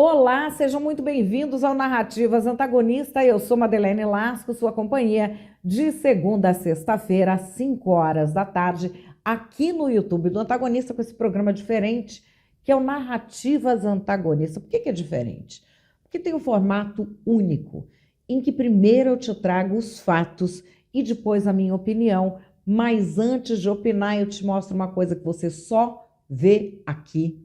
Olá, sejam muito bem-vindos ao Narrativas Antagonista. Eu sou Madeleine Lasco, sua companhia de segunda a sexta-feira, às 5 horas da tarde, aqui no YouTube do Antagonista, com esse programa diferente, que é o Narrativas Antagonista. Por que é diferente? Porque tem um formato único, em que primeiro eu te trago os fatos e depois a minha opinião, mas antes de opinar eu te mostro uma coisa que você só vê aqui.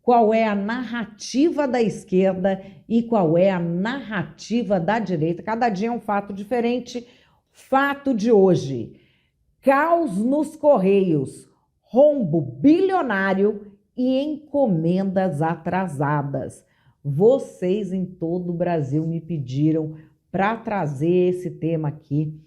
Qual é a narrativa da esquerda e qual é a narrativa da direita. Cada dia é um fato diferente. Fato de hoje: caos nos Correios, rombo bilionário e encomendas atrasadas. Vocês em todo o Brasil me pediram para trazer esse tema aqui.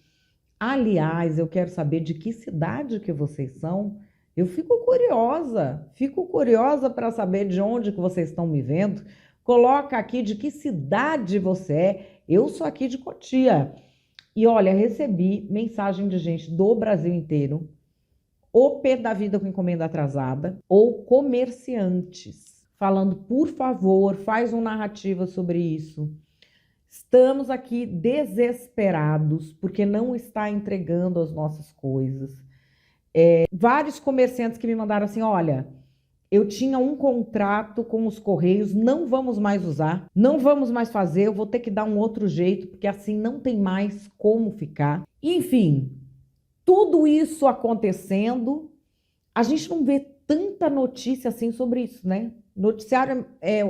Aliás, eu quero saber de que cidade que vocês são. Eu fico curiosa para saber de onde que vocês estão me vendo. Coloca aqui de que cidade você é. Eu sou aqui de Cotia. E olha, recebi mensagem de gente do Brasil inteiro, o pé da vida com encomenda atrasada, ou comerciantes, falando, por favor, faz uma narrativa sobre isso. Estamos aqui desesperados porque não está entregando as nossas coisas. Vários comerciantes que me mandaram assim, olha, eu tinha um contrato com os Correios, não vamos mais usar, não vamos mais fazer, eu vou ter que dar um outro jeito, porque assim não tem mais como ficar. Enfim, tudo isso acontecendo, a gente não vê tanta notícia assim sobre isso, né? Noticiário,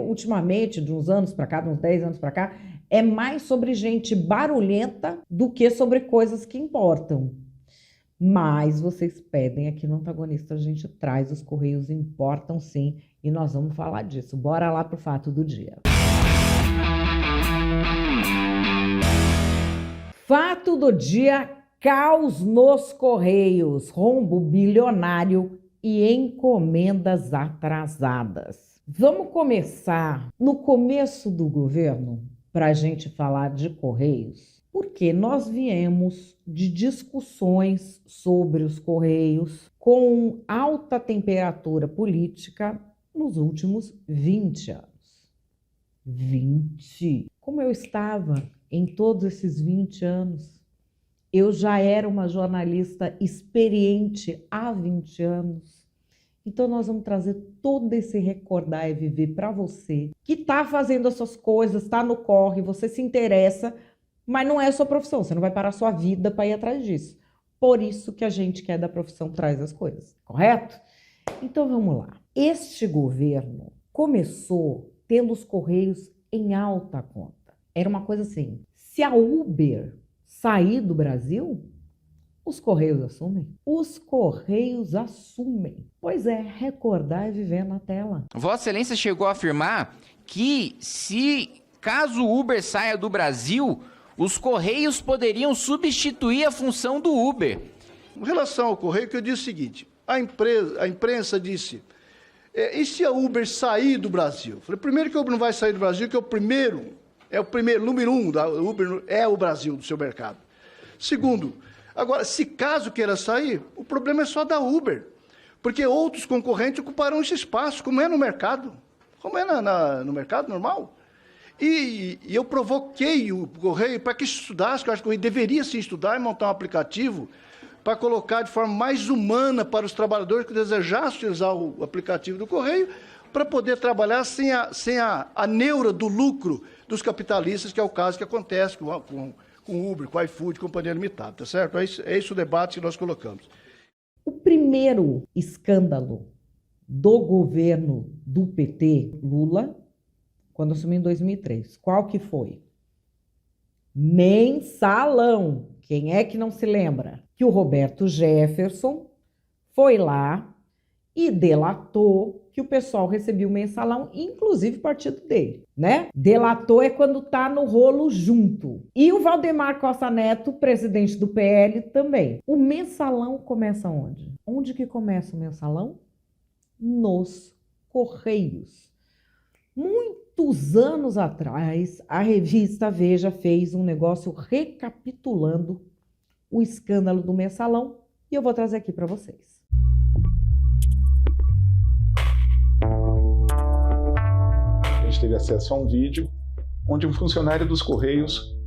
ultimamente, de uns anos para cá, de uns 10 anos para cá, é mais sobre gente barulhenta do que sobre coisas que importam. Mas vocês pedem aqui no Antagonista, a gente traz, os Correios importam sim, e nós vamos falar disso. Bora lá pro fato do dia. Fato do dia: caos nos Correios, rombo bilionário e encomendas atrasadas. Vamos começar no começo do governo para a gente falar de Correios. Porque nós viemos de discussões sobre os Correios com alta temperatura política nos últimos 20 anos. 20! Como eu estava em todos esses 20 anos? Eu já era uma jornalista experiente há 20 anos. Então nós vamos trazer todo esse recordar e viver para você que está fazendo as suas coisas, está no corre, você se interessa, mas não é a sua profissão, você não vai parar a sua vida para ir atrás disso. Por isso que a gente que é da profissão traz as coisas, correto? Então vamos lá. Este governo começou tendo os Correios em alta conta. Era uma coisa assim, se a Uber sair do Brasil, os Correios assumem? Os Correios assumem. Pois é, recordar e viver na tela. Vossa Excelência chegou a afirmar que caso o Uber saia do Brasil, os Correios poderiam substituir a função do Uber. Em relação ao Correio, que eu disse o seguinte, a imprensa disse, e se a Uber sair do Brasil? Eu falei, primeiro que a Uber não vai sair do Brasil, que é o primeiro, número um, da Uber é o Brasil, do seu mercado. Segundo, agora, se caso queira sair, o problema é só da Uber, porque outros concorrentes ocuparão esse espaço, como é no mercado, no mercado normal. E eu provoquei o Correio para que estudasse, que eu acho que o Correio deveria sim estudar e montar um aplicativo para colocar de forma mais humana para os trabalhadores que desejassem usar o aplicativo do Correio, para poder trabalhar sem a neura do lucro dos capitalistas, que é o caso que acontece com o Uber, com o iFood, Companhia Limitada, tá certo? É esse o debate que nós colocamos. O primeiro escândalo do governo do PT, Lula, quando assumiu em 2003. Qual que foi? Mensalão. Quem é que não se lembra? Que o Roberto Jefferson foi lá e delatou que o pessoal recebia o mensalão, inclusive o partido dele, né? Delatou é quando tá no rolo junto. E o Valdemar Costa Neto, presidente do PL, também. O mensalão começa onde? Onde que começa o mensalão? Nos Correios. Muitos anos atrás, a revista Veja fez um negócio recapitulando o escândalo do mensalão e eu vou trazer aqui para vocês. gente teve acesso a um vídeo onde um funcionário dos Correios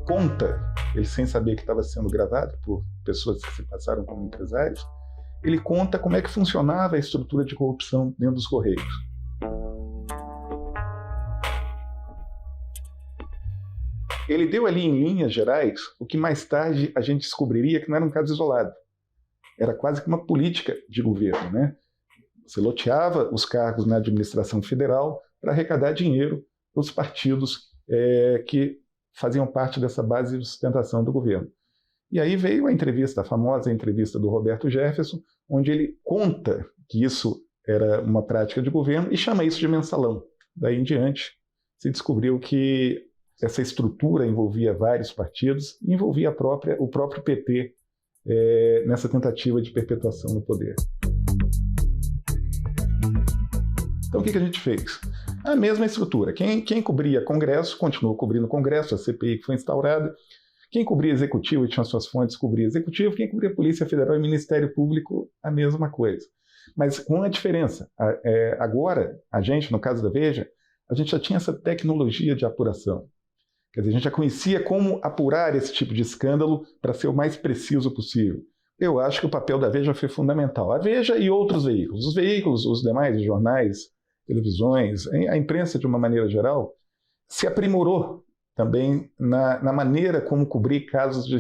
conta, ele sem saber que estava sendo gravado por pessoas que se passaram como empresários, ele conta como é que funcionava a estrutura de corrupção dentro dos Correios. Ele deu ali em linhas gerais o que mais tarde a gente descobriria que não era um caso isolado. Era quase que uma política de governo, né? Você loteava os cargos na administração federal para arrecadar dinheiro dos partidos que faziam parte dessa base de sustentação do governo. E aí veio a famosa entrevista do Roberto Jefferson, onde ele conta que isso era uma prática de governo e chama isso de mensalão. Daí em diante, se descobriu que essa estrutura envolvia vários partidos e envolvia o próprio PT nessa tentativa de perpetuação no poder. Então o que a gente fez? A mesma estrutura. Quem cobria Congresso, continuou cobrindo o Congresso, a CPI que foi instaurada. Quem cobria Executivo e tinha suas fontes, cobria Executivo. Quem cobria Polícia Federal e Ministério Público, a mesma coisa. Mas com uma diferença. Agora, a gente, no caso da Veja, a gente já tinha essa tecnologia de apuração. Quer dizer, a gente já conhecia como apurar esse tipo de escândalo para ser o mais preciso possível. Eu acho que o papel da Veja foi fundamental. A Veja e outros veículos. Os veículos, os demais, os jornais, televisões, a imprensa de uma maneira geral, se aprimorou também na maneira como cobrir casos de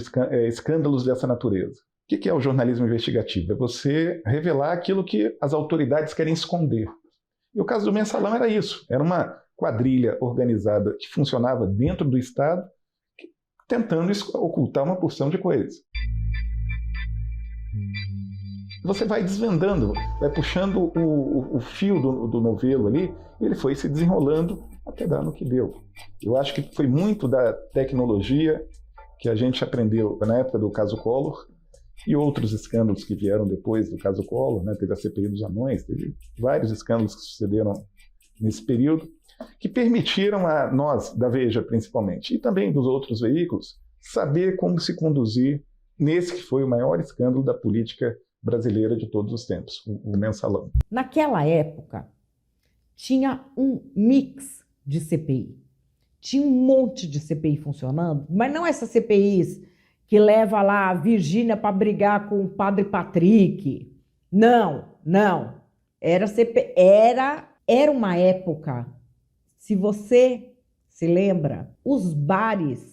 escândalos dessa natureza. O que é o jornalismo investigativo? É você revelar aquilo que as autoridades querem esconder. E o caso do Mensalão era isso. Era uma quadrilha organizada que funcionava dentro do Estado, tentando ocultar uma porção de coisas. Você vai desvendando, vai puxando o fio do novelo ali, e ele foi se desenrolando até dar no que deu. Eu acho que foi muito da tecnologia que a gente aprendeu na época do caso Collor e outros escândalos que vieram depois do caso Collor, né? Teve a CPI dos anões, teve vários escândalos que sucederam nesse período, que permitiram a nós, da Veja principalmente, e também dos outros veículos, saber como se conduzir nesse que foi o maior escândalo da política brasileira de todos os tempos, o Mensalão. Naquela época, tinha um mix de CPI. Tinha um monte de CPI funcionando, mas não essas CPIs que leva lá a Virgínia para brigar com o padre Patrick. Não. Era uma época, se você se lembra, os bares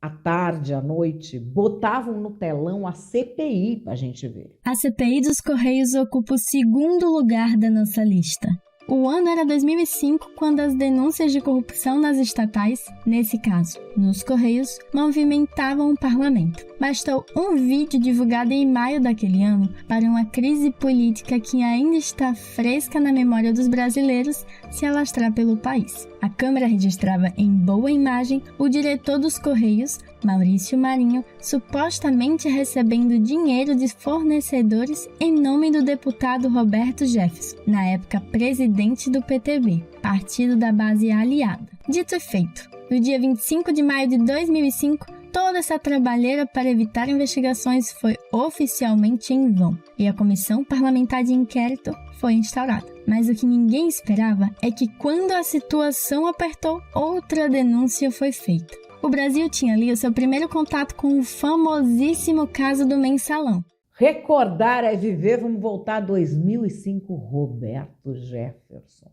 à tarde, à noite, botavam no telão a CPI para a gente ver. A CPI dos Correios ocupa o segundo lugar da nossa lista. O ano era 2005, quando as denúncias de corrupção nas estatais, nesse caso, nos Correios, movimentavam o parlamento. Bastou um vídeo divulgado em maio daquele ano para uma crise política que ainda está fresca na memória dos brasileiros se alastrar pelo país. A Câmara registrava em boa imagem o diretor dos Correios, Maurício Marinho, supostamente recebendo dinheiro de fornecedores em nome do deputado Roberto Jefferson, na época presidente do PTB, partido da base aliada. Dito e feito, no dia 25 de maio de 2005, toda essa trabalheira para evitar investigações foi oficialmente em vão e a Comissão Parlamentar de Inquérito foi instaurada. Mas o que ninguém esperava é que quando a situação apertou, outra denúncia foi feita. O Brasil tinha ali o seu primeiro contato com o famosíssimo caso do Mensalão. Recordar é viver, vamos voltar a 2005, Roberto Jefferson.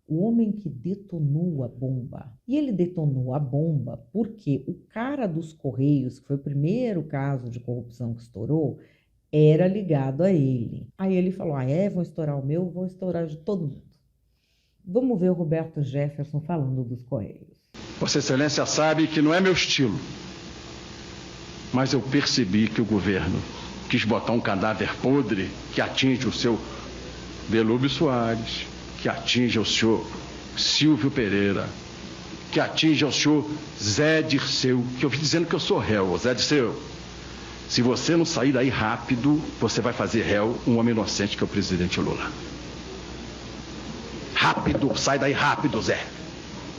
O homem que detonou a bomba. E ele detonou a bomba porque o cara dos Correios, que foi o primeiro caso de corrupção que estourou, era ligado a ele. Aí ele falou, vão estourar o meu, vão estourar de todo mundo. Vamos ver o Roberto Jefferson falando dos Correios. Vossa Excelência sabe que não é meu estilo, mas eu percebi que o governo quis botar um cadáver podre que atinge o seu Delúbio Soares, que atinge o senhor Silvio Pereira, que atinge o senhor Zé Dirceu, que eu vi dizendo que eu sou réu. Zé Dirceu, se você não sair daí rápido, você vai fazer réu um homem inocente que é o presidente Lula. Rápido, sai daí rápido, Zé.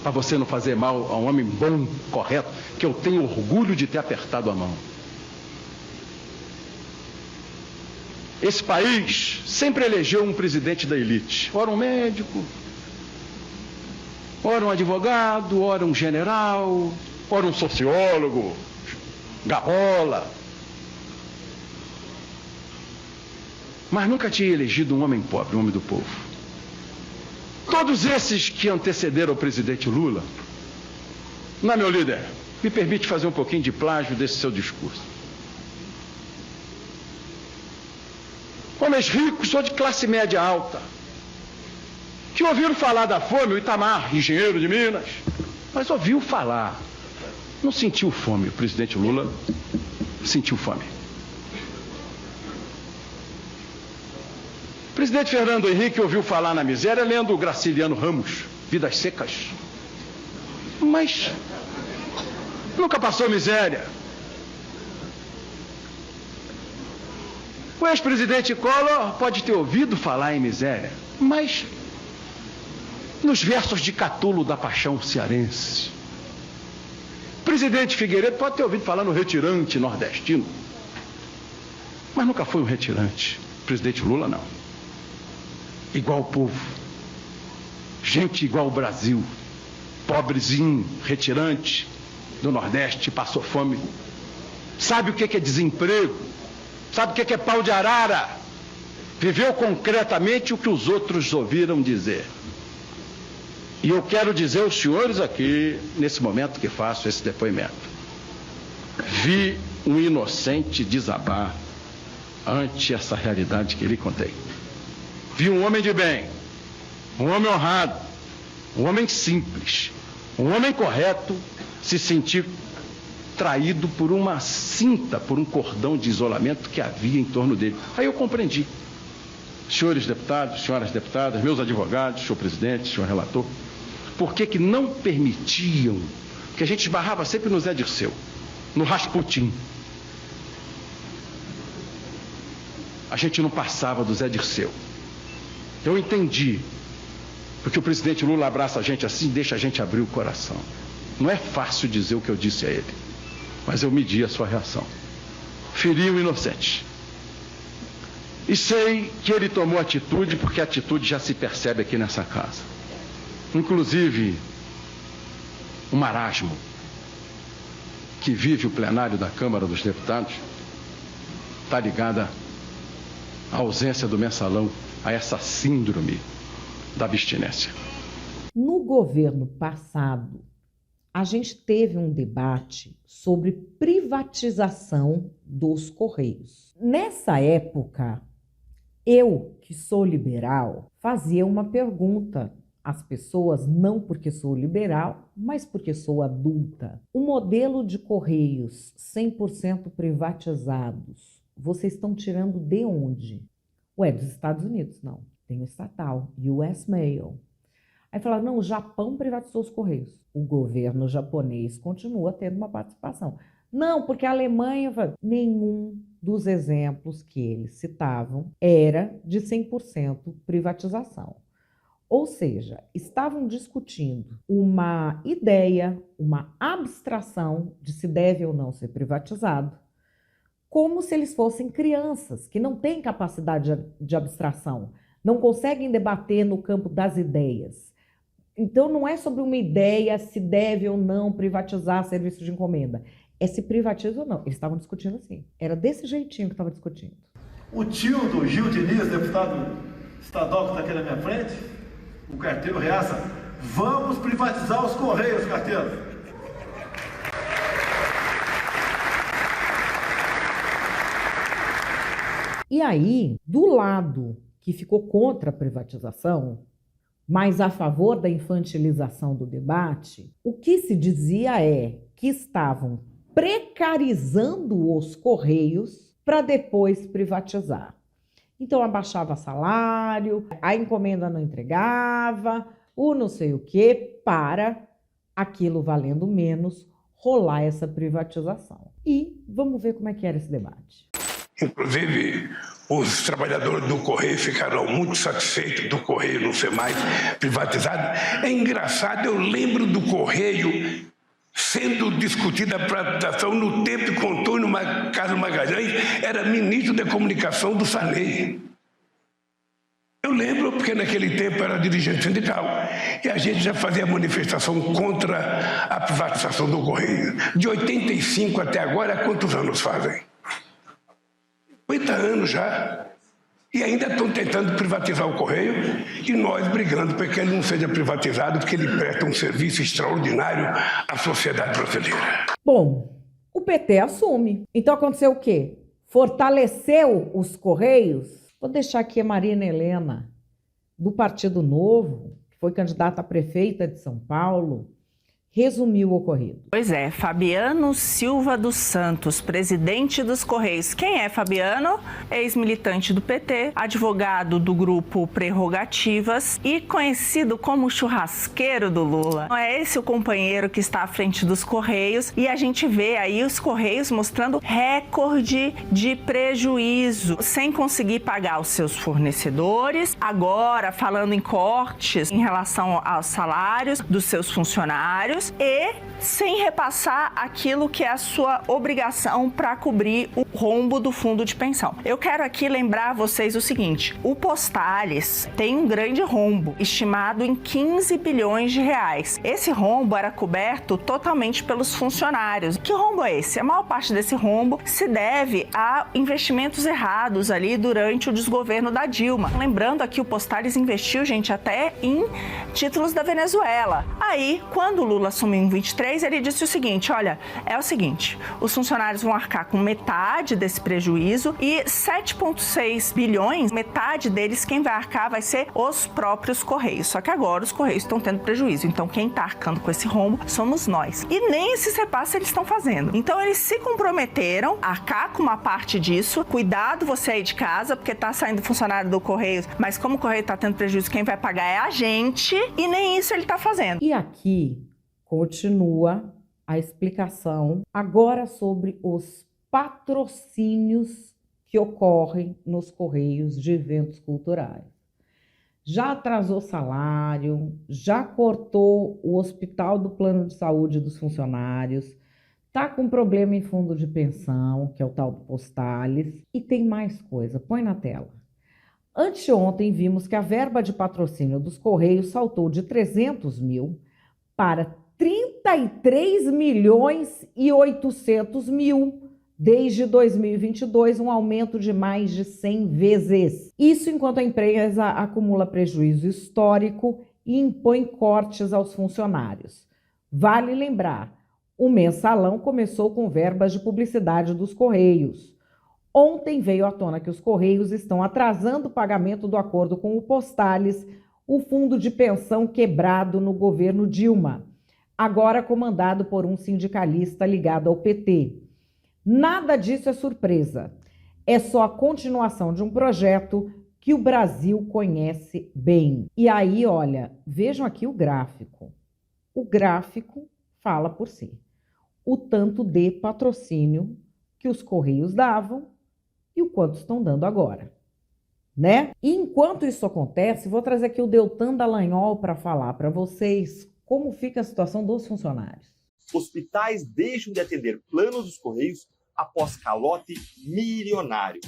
Para você não fazer mal a um homem bom, correto, que eu tenho orgulho de ter apertado a mão. Esse país sempre elegeu um presidente da elite. Ora um médico, Ora um advogado, ora um general, ora um sociólogo, Gabola. Mas nunca tinha elegido um homem pobre, um homem do povo. Todos esses que antecederam o presidente Lula, não é, meu líder? Me permite fazer um pouquinho de plágio desse seu discurso. Homens ricos ou de classe média alta, que ouviram falar da fome, o Itamar, engenheiro de Minas, mas ouviu falar, não sentiu fome. O presidente Lula sentiu fome. O presidente Fernando Henrique ouviu falar na miséria lendo o Graciliano Ramos, Vidas Secas, mas nunca passou miséria. O ex-presidente Collor pode ter ouvido falar em miséria, mas nos versos de Catulo da Paixão Cearense. O presidente Figueiredo pode ter ouvido falar no retirante nordestino, mas nunca foi um retirante. O presidente Lula, não. Igual o povo, gente igual o Brasil, pobrezinho, retirante do Nordeste, passou fome, sabe o que é desemprego, sabe o que é pau de arara, viveu concretamente o que os outros ouviram dizer. E eu quero dizer aos senhores aqui, nesse momento que faço esse depoimento, vi um inocente desabar ante essa realidade que lhe contei. Vi um homem de bem, um homem honrado, um homem simples, um homem correto se sentir traído por uma cinta, por um cordão de isolamento que havia em torno dele. Aí eu compreendi. Senhores deputados, senhoras deputadas, meus advogados, senhor presidente, senhor relator, por que não permitiam, que a gente esbarrava sempre no Zé Dirceu, no Rasputin. A gente não passava do Zé Dirceu. Eu entendi, porque o presidente Lula abraça a gente assim, deixa a gente abrir o coração. Não é fácil dizer o que eu disse a ele, mas eu medi a sua reação. Feri o inocente. E sei que ele tomou atitude, porque a atitude já se percebe aqui nessa casa. Inclusive, o marasmo que vive o plenário da Câmara dos Deputados está ligada à ausência do mensalão, a essa síndrome da abstinência. No governo passado, a gente teve um debate sobre privatização dos Correios. Nessa época, eu, que sou liberal, fazia uma pergunta às pessoas, não porque sou liberal, mas porque sou adulta. O modelo de Correios 100% privatizados, vocês estão tirando de onde? Ué, dos Estados Unidos, não. Tem o estatal, US Mail. Aí falaram, não, o Japão privatizou os Correios. O governo japonês continua tendo uma participação. Não, porque a Alemanha... Nenhum dos exemplos que eles citavam era de 100% privatização. Ou seja, estavam discutindo uma ideia, uma abstração de se deve ou não ser privatizado, como se eles fossem crianças, que não têm capacidade de abstração, não conseguem debater no campo das ideias. Então, não é sobre uma ideia se deve ou não privatizar serviço de encomenda, é se privatiza ou não. Eles estavam discutindo assim, era desse jeitinho que estava discutindo. O tio do Gil Diniz, deputado estadual que está aqui na minha frente, o Carteiro Reaça, vamos privatizar os Correios, Carteiro. E aí, do lado que ficou contra a privatização, mas a favor da infantilização do debate, o que se dizia é que estavam precarizando os Correios para depois privatizar. Então, abaixava salário, a encomenda não entregava, o não sei o quê, para aquilo valendo menos, rolar essa privatização. E vamos ver como é que era esse debate. Inclusive, os trabalhadores do Correio ficaram muito satisfeitos do Correio não ser mais privatizado. É engraçado, eu lembro do Correio sendo discutida a privatização no tempo que o Antônio Carlos Magalhães era ministro da Comunicação do Sarney. Eu lembro porque naquele tempo eu era dirigente sindical e a gente já fazia manifestação contra a privatização do Correio. De 85 até agora, quantos anos fazem? 50 anos já. E ainda estão tentando privatizar o Correio e nós brigando para que ele não seja privatizado, porque ele presta um serviço extraordinário à sociedade brasileira. Bom, o PT assume. Então aconteceu o quê? Fortaleceu os Correios? Vou deixar aqui a Marina Helena, do Partido Novo, que foi candidata a prefeita de São Paulo, resumiu o ocorrido. Pois é, Fabiano Silva dos Santos, presidente dos Correios. Quem é Fabiano? Ex-militante do PT, advogado do grupo Prerrogativas e conhecido como churrasqueiro do Lula. Não é esse o companheiro que está à frente dos Correios e a gente vê aí os Correios mostrando recorde de prejuízo, sem conseguir pagar os seus fornecedores, agora falando em cortes em relação aos salários dos seus funcionários, e sem repassar aquilo que é a sua obrigação para cobrir o rombo do fundo de pensão. Eu quero aqui lembrar a vocês o seguinte: o Postales tem um grande rombo, estimado em 15 bilhões de reais. Esse rombo era coberto totalmente pelos funcionários. Que rombo é esse? A maior parte desse rombo se deve a investimentos errados ali durante o desgoverno da Dilma. Lembrando aqui, o Postales investiu, gente, até em títulos da Venezuela. Aí, quando o Lula assumiu em 23, ele disse o seguinte: olha, é o seguinte, os funcionários vão arcar com metade desse prejuízo e 7,6 bilhões, metade deles quem vai arcar vai ser os próprios Correios. Só que agora os Correios estão tendo prejuízo, então quem está arcando com esse rombo somos nós. E nem esses repasses eles estão fazendo. Então eles se comprometeram a arcar com uma parte disso. Cuidado você aí de casa, porque tá saindo funcionário do Correios, mas como o Correio tá tendo prejuízo, quem vai pagar é a gente, e nem isso ele tá fazendo. E aqui continua a explicação agora sobre os patrocínios que ocorrem nos Correios de eventos culturais. Já atrasou salário, já cortou o hospital do plano de saúde dos funcionários, está com problema em fundo de pensão, que é o tal do Postales, e tem mais coisa. Põe na tela. Anteontem vimos que a verba de patrocínio dos Correios saltou de 300 mil para 33 milhões e 800 mil desde 2022, um aumento de mais de 100 vezes. Isso enquanto a empresa acumula prejuízo histórico e impõe cortes aos funcionários. Vale lembrar, o mensalão começou com verbas de publicidade dos Correios. Ontem veio à tona que os Correios estão atrasando o pagamento do acordo com o Postales, o fundo de pensão quebrado no governo Dilma, agora comandado por um sindicalista ligado ao PT. Nada disso é surpresa. É só a continuação de um projeto que o Brasil conhece bem. E aí, olha, vejam aqui o gráfico. O gráfico fala por si. O tanto de patrocínio que os Correios davam e o quanto estão dando agora, né? E enquanto isso acontece, vou trazer aqui o Deltan Dallagnol para falar para vocês como fica a situação dos funcionários. Hospitais deixam de atender planos dos Correios após calote milionário.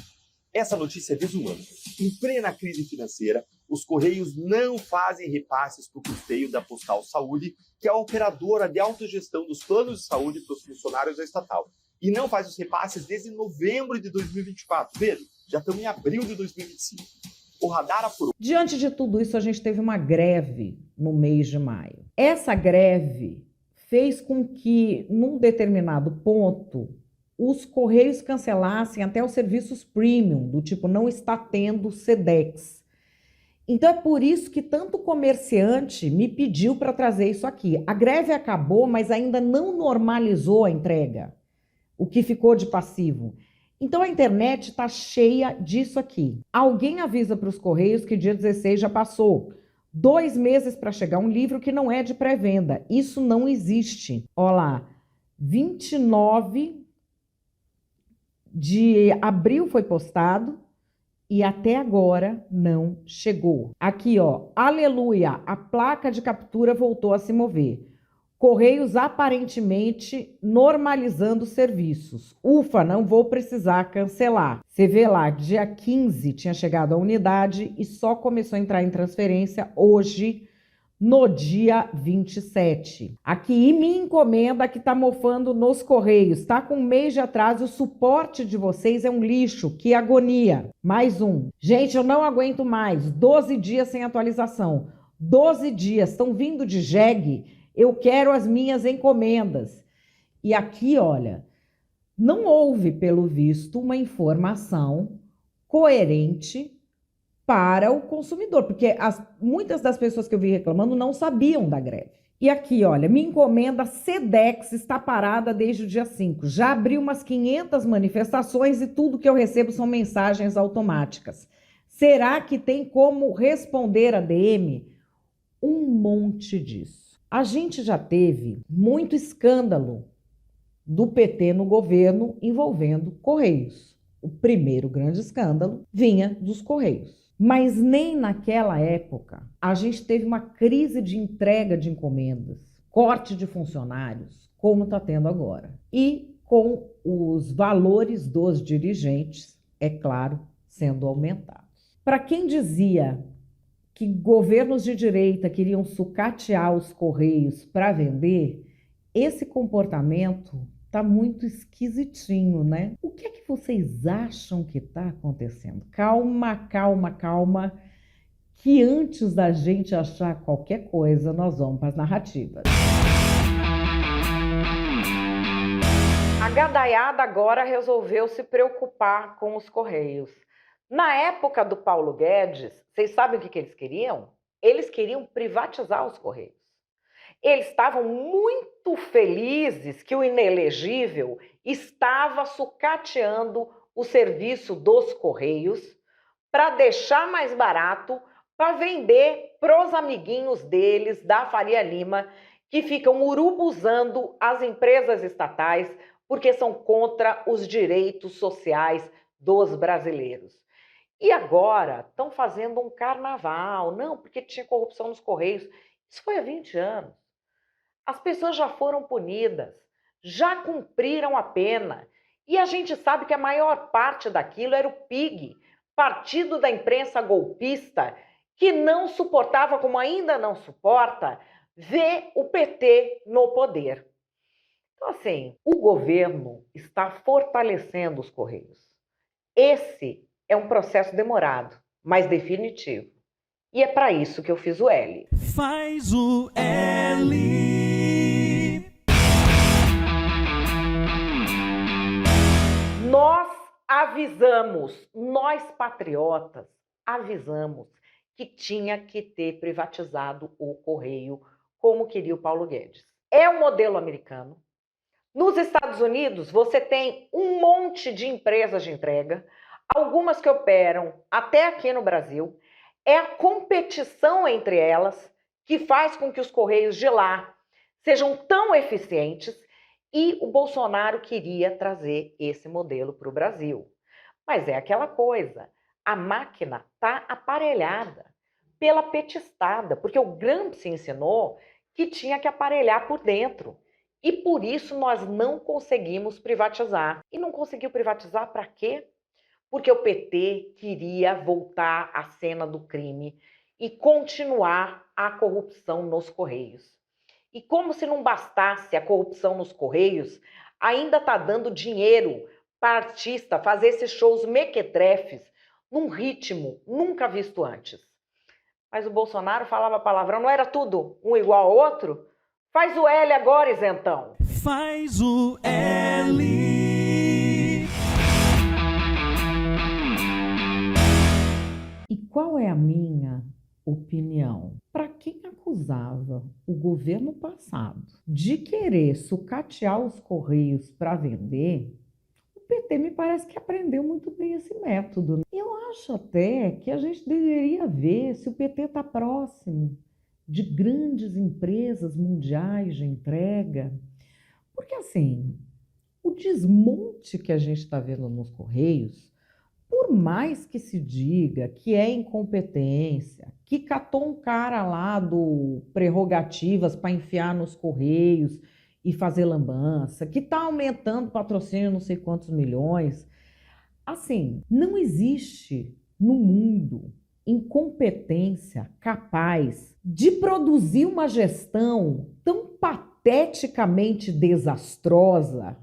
Essa notícia é desumana. Em plena crise financeira, os Correios não fazem repasses para o custeio da Postal Saúde, que é a operadora de autogestão dos planos de saúde para os funcionários da estatal. E não faz os repasses desde novembro de 2024. Veja, já estamos em abril de 2025. O radar apurou. Diante de tudo isso, a gente teve uma greve no mês de maio. Essa greve fez com que, num determinado ponto, os Correios cancelassem até os serviços premium, do tipo não está tendo Sedex. Então é por isso que tanto comerciante me pediu para trazer isso aqui. A greve acabou, mas ainda não normalizou a entrega, o que ficou de passivo. Então a internet está cheia disso aqui. Alguém avisa para os Correios que dia 16 já passou. 2 meses para chegar um livro que não é de pré-venda. Isso não existe. Olha lá, 29 de abril foi postado e até agora não chegou. Aqui, ó, aleluia, a placa de captura voltou a se mover. Correios aparentemente normalizando serviços. Ufa, não vou precisar cancelar. Você vê lá, dia 15 tinha chegado a unidade e só começou a entrar em transferência hoje, no dia 27. Aqui, e minha encomenda que tá mofando nos Correios. Tá com um mês de atraso, o suporte de vocês é um lixo. Que agonia. Mais um. Gente, eu não aguento mais. 12 dias sem atualização. 12 dias. Estão vindo de jegue. Eu quero as minhas encomendas. E aqui, olha, não houve, pelo visto, uma informação coerente para o consumidor, porque muitas das pessoas que eu vi reclamando não sabiam da greve. E aqui, olha, minha encomenda Sedex está parada desde o dia 5. Já abri umas 500 manifestações e tudo que eu recebo são mensagens automáticas. Será que tem como responder a DM? Um monte disso. A gente já teve muito escândalo do PT no governo envolvendo Correios. O primeiro grande escândalo vinha dos Correios. Mas nem naquela época a gente teve uma crise de entrega de encomendas, corte de funcionários, como está tendo agora. E com os valores dos dirigentes, é claro, sendo aumentados. Para quem dizia que governos de direita queriam sucatear os Correios para vender, esse comportamento está muito esquisitinho, né? O que é que vocês acham que está acontecendo? Calma, calma, calma, que antes da gente achar qualquer coisa, nós vamos para as narrativas. A gadaiada agora resolveu se preocupar com os Correios. Na época do Paulo Guedes, vocês sabem o que eles queriam? Eles queriam privatizar os Correios. Eles estavam muito felizes que o inelegível estava sucateando o serviço dos Correios para deixar mais barato, para vender para os amiguinhos deles, da Faria Lima, que ficam urubuzando as empresas estatais porque são contra os direitos sociais dos brasileiros. E agora estão fazendo um carnaval, não, porque tinha corrupção nos Correios. Isso foi há 20 anos. As pessoas já foram punidas, já cumpriram a pena. E a gente sabe que a maior parte daquilo era o PIG, Partido da Imprensa Golpista, que não suportava, como ainda não suporta, ver o PT no poder. Então, assim, o governo está fortalecendo os Correios. Esse é um processo demorado, mas definitivo. E é para isso que eu fiz o L. Faz o L. Nós avisamos, nós patriotas avisamos que tinha que ter privatizado o Correio, como queria o Paulo Guedes. É o modelo americano. Nos Estados Unidos, você tem um monte de empresas de entrega, algumas que operam até aqui no Brasil. É a competição entre elas que faz com que os Correios de lá sejam tão eficientes, e o Bolsonaro queria trazer esse modelo para o Brasil. Mas é aquela coisa, a máquina está aparelhada pela petistada, porque o Gramsci ensinou que tinha que aparelhar por dentro. E por isso nós não conseguimos privatizar. E não conseguiu privatizar para quê? Porque o PT queria voltar à cena do crime e continuar a corrupção nos Correios. E como se não bastasse a corrupção nos Correios, ainda está dando dinheiro para artista fazer esses shows mequetrefes num ritmo nunca visto antes. Mas o Bolsonaro falava palavrão, não era tudo um igual ao outro? Faz o L agora, isentão. Faz o L. E qual é a minha opinião? Para quem acusava o governo passado de querer sucatear os Correios para vender, o PT me parece que aprendeu muito bem esse método. Eu acho até que a gente deveria ver se o PT está próximo de grandes empresas mundiais de entrega. Porque assim, o desmonte que a gente está vendo nos Correios Por mais que se diga que é incompetência, que catou um cara lá do Prerrogativas para enfiar nos Correios e fazer lambança, que está aumentando o patrocínio não sei quantos milhões, assim, não existe no mundo incompetência capaz de produzir uma gestão tão pateticamente desastrosa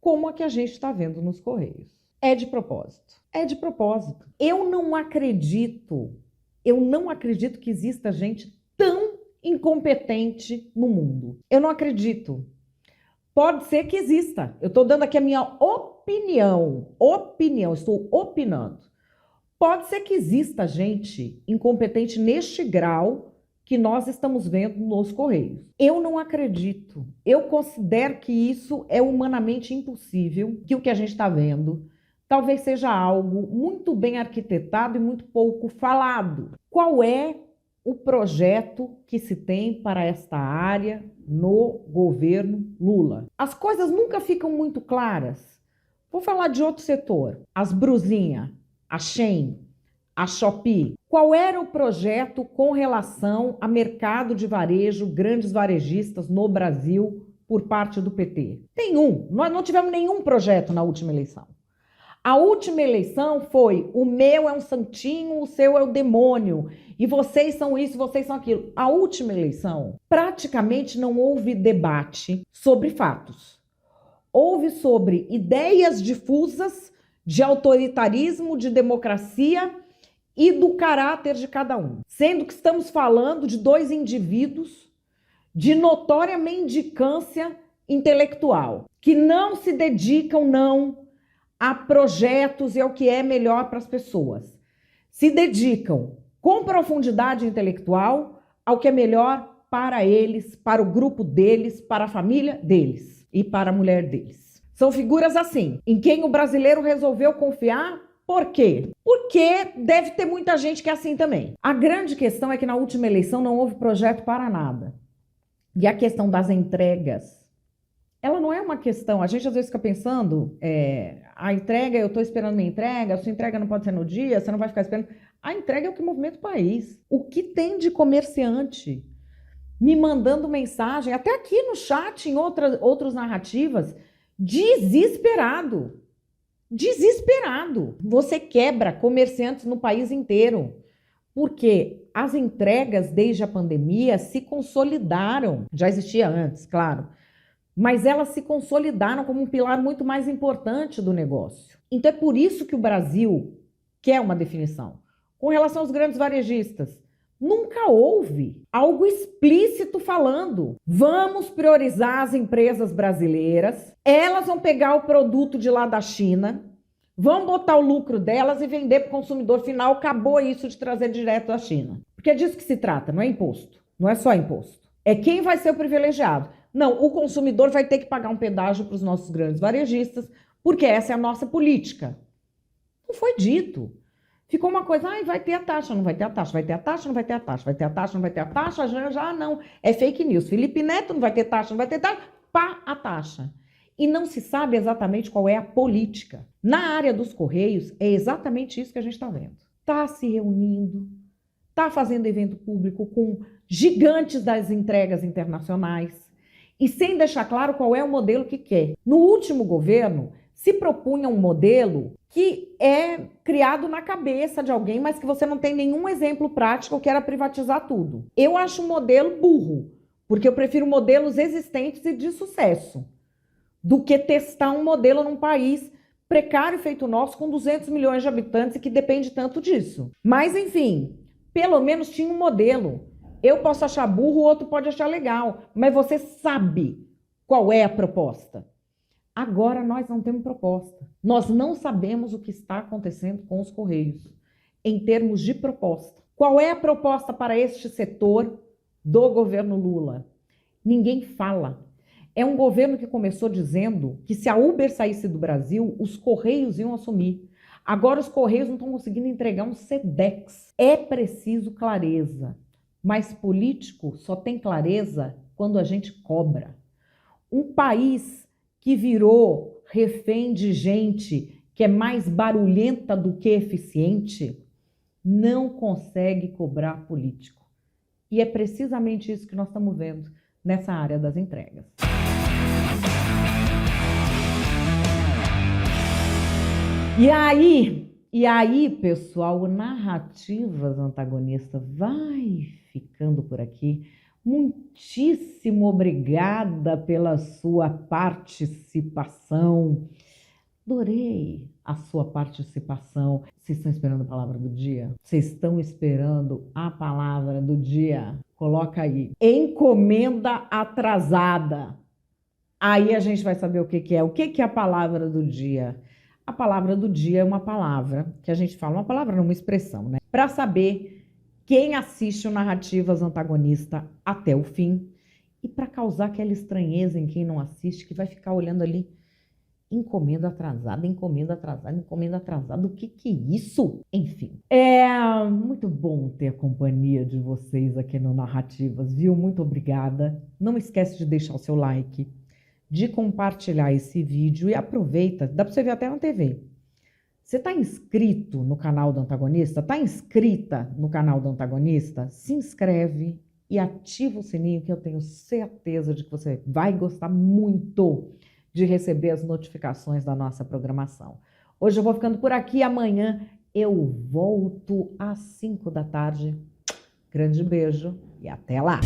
como a que a gente está vendo nos Correios. É de propósito. É de propósito. Eu não acredito que exista gente tão incompetente no mundo. Eu não acredito. Pode ser que exista. Eu estou dando aqui a minha opinião, estou opinando. Pode ser que exista gente incompetente neste grau que nós estamos vendo nos Correios. Eu não acredito. Eu considero que isso é humanamente impossível, que o que a gente está vendo talvez seja algo muito bem arquitetado e muito pouco falado. Qual é o projeto que se tem para esta área no governo Lula? As coisas nunca ficam muito claras. Vou falar de outro setor. As Bruzinha, a Shein, a Shopee. Qual era o projeto com relação a mercado de varejo, grandes varejistas no Brasil por parte do PT? Nenhum. Nós não tivemos nenhum projeto na última eleição. A última eleição foi: o meu é um santinho, o seu é o demônio, e vocês são isso, vocês são aquilo. A última eleição, praticamente não houve debate sobre fatos. Houve sobre ideias difusas de autoritarismo, de democracia e do caráter de cada um. Sendo que estamos falando de dois indivíduos de notória mendicância intelectual, que não se dedicam, não, a projetos e ao que é melhor para as pessoas. Se dedicam com profundidade intelectual ao que é melhor para eles, para o grupo deles, para a família deles e para a mulher deles. São figuras assim, em quem o brasileiro resolveu confiar. Por quê? Porque deve ter muita gente que é assim também. A grande questão é que na última eleição não houve projeto para nada. E a questão das entregas, ela não é uma questão, a gente às vezes fica pensando, a entrega, eu estou esperando minha entrega, a sua entrega não pode ser no dia, você não vai ficar esperando. A entrega é o que movimenta o país. O que tem de comerciante me mandando mensagem, até aqui no chat, em outras narrativas, desesperado. Desesperado. Você quebra comerciantes no país inteiro, porque as entregas desde a pandemia se consolidaram. Já existia antes, claro, mas elas se consolidaram como um pilar muito mais importante do negócio. Então é por isso que o Brasil quer uma definição. Com relação aos grandes varejistas, nunca houve algo explícito falando: vamos priorizar as empresas brasileiras, elas vão pegar o produto de lá da China, vão botar o lucro delas e vender para o consumidor final. Acabou isso de trazer direto da China. Porque é disso que se trata, não é imposto. Não é só imposto. É quem vai ser o privilegiado. Não, o consumidor vai ter que pagar um pedágio para os nossos grandes varejistas, porque essa é a nossa política. Não foi dito. Ficou uma coisa: vai ter a taxa, não vai ter a taxa, vai ter a taxa, não vai ter a taxa, vai ter a taxa, não vai ter a taxa, já não. É fake news. Felipe Neto, não vai ter taxa, não vai ter taxa, pá, a taxa. E não se sabe exatamente qual é a política. Na área dos Correios, é exatamente isso que a gente está vendo. Está se reunindo, está fazendo evento público com gigantes das entregas internacionais e sem deixar claro qual é o modelo que quer. No último governo, se propunha um modelo que é criado na cabeça de alguém, mas que você não tem nenhum exemplo prático, que era privatizar tudo. Eu acho um modelo burro, porque eu prefiro modelos existentes e de sucesso, do que testar um modelo num país precário feito o nosso, com 200 milhões de habitantes e que depende tanto disso. Mas, enfim, pelo menos tinha um modelo. Eu posso achar burro, o outro pode achar legal, mas você sabe qual é a proposta. Agora nós não temos proposta. Nós não sabemos o que está acontecendo com os Correios, em termos de proposta. Qual é a proposta para este setor do governo Lula? Ninguém fala. É um governo que começou dizendo que se a Uber saísse do Brasil, os Correios iam assumir. Agora os Correios não estão conseguindo entregar um Sedex. É preciso clareza. Mas político só tem clareza quando a gente cobra. Um país que virou refém de gente que é mais barulhenta do que eficiente, não consegue cobrar político. E é precisamente isso que nós estamos vendo nessa área das entregas. E aí, pessoal, o Narrativas Antagonista vai ficando por aqui. Muitíssimo obrigada pela sua participação. Adorei a sua participação. Vocês estão esperando a palavra do dia? Vocês estão esperando a palavra do dia? Coloca aí. Encomenda atrasada. Aí a gente vai saber o que é. O que é a palavra do dia? A palavra do dia é uma palavra que a gente fala, uma palavra não, uma expressão, né? Para saber quem assiste o Narrativas Antagonista até o fim e para causar aquela estranheza em quem não assiste, que vai ficar olhando ali, encomenda atrasada, encomenda atrasada, encomenda atrasada, o que é isso? Enfim, é muito bom ter a companhia de vocês aqui no Narrativas, viu? Muito obrigada. Não esquece de deixar o seu like, de compartilhar esse vídeo e aproveita, dá para você ver até na TV. Você está inscrito no canal do Antagonista? Está inscrita no canal do Antagonista? Se inscreve e ativa o sininho que eu tenho certeza de que você vai gostar muito de receber as notificações da nossa programação. Hoje eu vou ficando por aqui, amanhã eu volto às 5 da tarde. Grande beijo e até lá!